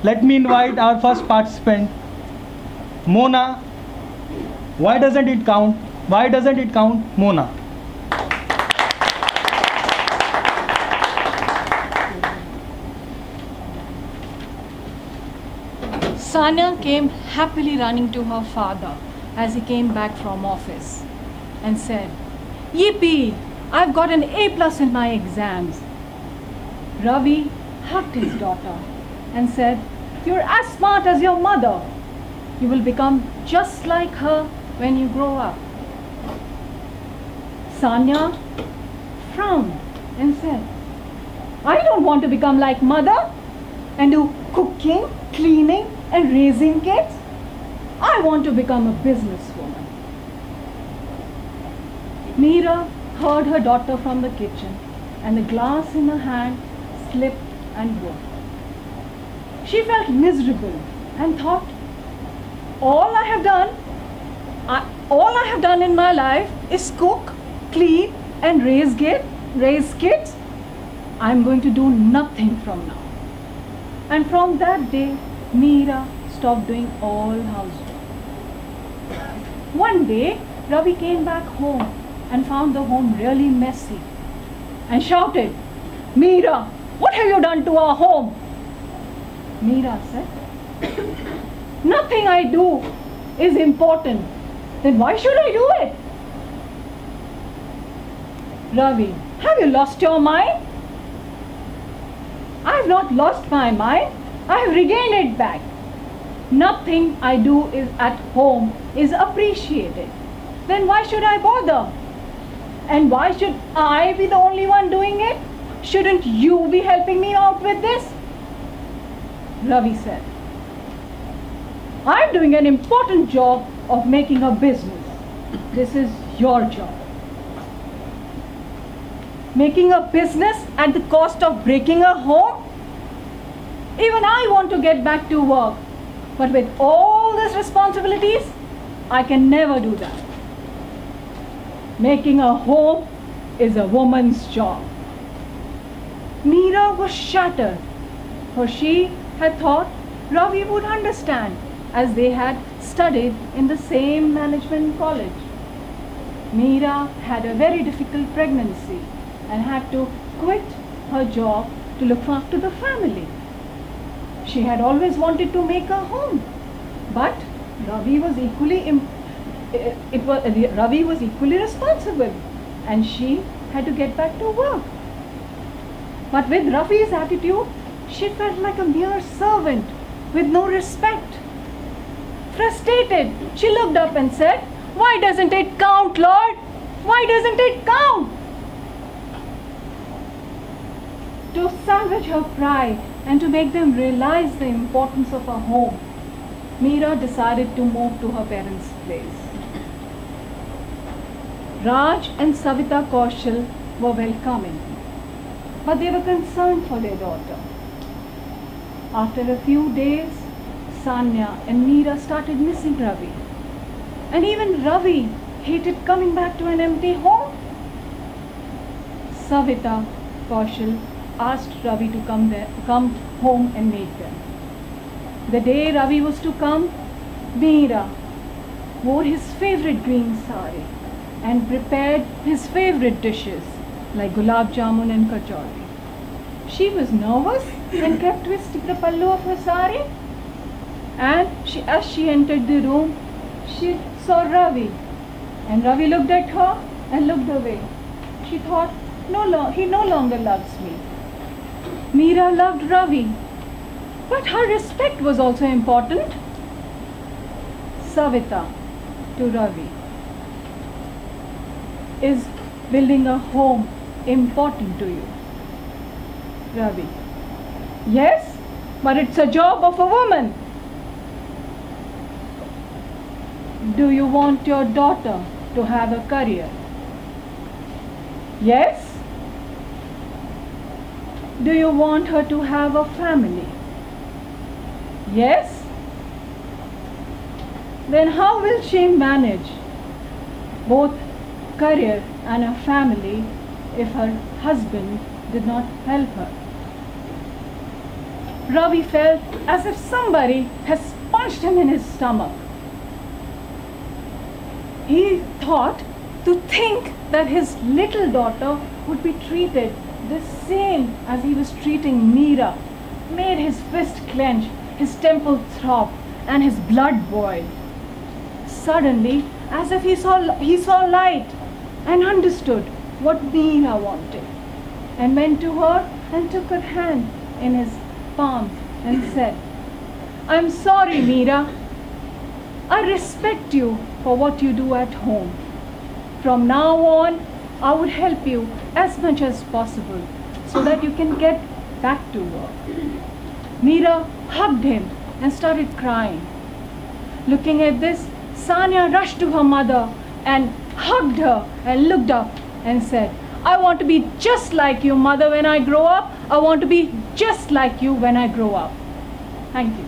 Let me invite our first participant, Mona. Why doesn't it count? Why doesn't it count, Mona? Sanya came happily running to her father as he came back from office and said, "Yippee! I've got an A+ in my exams." Ravi hugged his daughter and said, "You're as smart as your mother. You will become just like her when you grow up." Sanya frowned and said, "I don't want to become like mother and do cooking, cleaning and raising kids. I want to become a businesswoman." Meera heard her daughter from the kitchen and the glass in her hand slipped and broke. She felt miserable and thought, all I have done in my life is cook, clean and raise kids. I'm going to do nothing from now. And from that day, Meera stopped doing all housework. One day, Ravi came back home and found the home really messy and shouted, "Meera, what have you done to our home?" Meera said, "Nothing I do is important. Then why should I do it?" "Ravi, have you lost your mind?" "I have not lost my mind. I have regained it back. Nothing I do at home is appreciated. Then why should I bother? And why should I be the only one doing it? Shouldn't you be helping me out with this?" Ravi said, "I'm doing an important job of making a business. This is your job." Making a business at the cost of breaking a home? Even I want to get back to work, but with all these responsibilities, I can never do that. Making a home is a woman's job. Meera was shattered, for she had thought Ravi would understand, as they had studied in the same management college. Meera had a very difficult pregnancy and had to quit her job to look after the family. She had always wanted to make a home, but Ravi was equally responsible, and she had to get back to work. But with Ravi's attitude, she felt like a mere servant with no respect. Frustrated, she looked up and said, "Why doesn't it count, Lord? Why doesn't it count?" To salvage her pride and to make them realize the importance of a home, Meera decided to move to her parents' place. Raj and Savita Kaushal were welcoming, but they were concerned for their daughter. After a few days, Sanya and Meera started missing Ravi, and even Ravi hated coming back to an empty home. Savita Kaushal asked Ravi to come home and meet them. The day Ravi was to come, Meera wore his favorite green sari and prepared his favorite dishes like gulab jamun and kachori. She was nervous and kept twisting the pallu of her sari, and as she entered the room, she saw Ravi, and Ravi looked at her and looked away. She thought, he no longer loves me. Meera loved Ravi, but her respect was also important. Savita to Ravi, "Is building a home important to you?" Ravi, "Yes, but it's a job of a woman." "Do you want your daughter to have a career?" "Yes." "Do you want her to have a family?" "Yes." "Then how will she manage both career and a family if her husband did not help her?" Ravi felt as if somebody has punched him in his stomach. He thought to think that his little daughter would be treated the same as he was treating Meera made his fist clench, his temple throb, and his blood boil. Suddenly, as if he saw light and understood what Meera wanted, and went to her and took her hand in his palm and said, "I'm sorry, Meera. I respect you for what you do at home. From now on, I would help you as much as possible so that you can get back to work." Meera hugged him and started crying. Looking at this, Sanya rushed to her mother and hugged her and looked up and said, "I want to be just like you, mother, when I grow up. I want to be just like you when I grow up." Thank you.